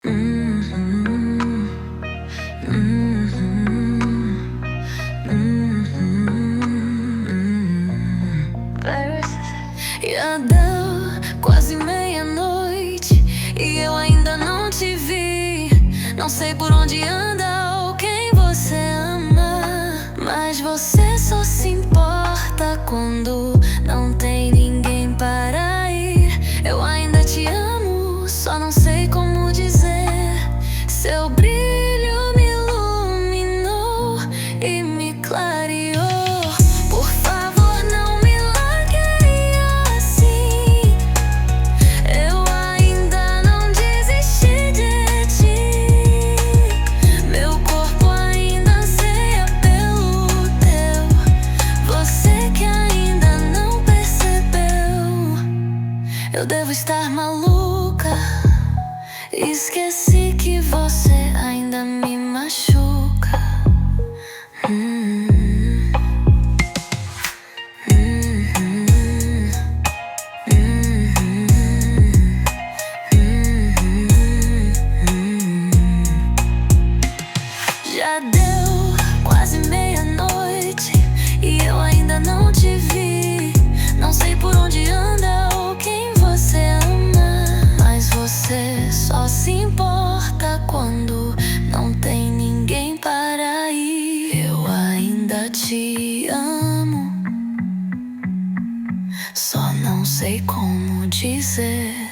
Uhum, uhum, uhum. Já deu quase meia-noite e eu ainda não te vi. Não sei por onde anda ou quem você ama, mas você só se importa quando não tem ninguém para ir. Eu ainda te amo, só não sei como dizer. Seu brilho me iluminou e me clareou. Por favor, não me largue assim. Eu ainda não desisti de ti. Meu corpo ainda anseia pelo teu. Você que ainda não percebeu. Eu devo estar maluca. Esqueci que você ainda me machuca. Já deu quase meia-noite e eu ainda não te vi. Não sei por onde anda ou quem você ama, mas você só se importa quando não tem ninguém para ir. Eu ainda te amo, só não sei como dizer.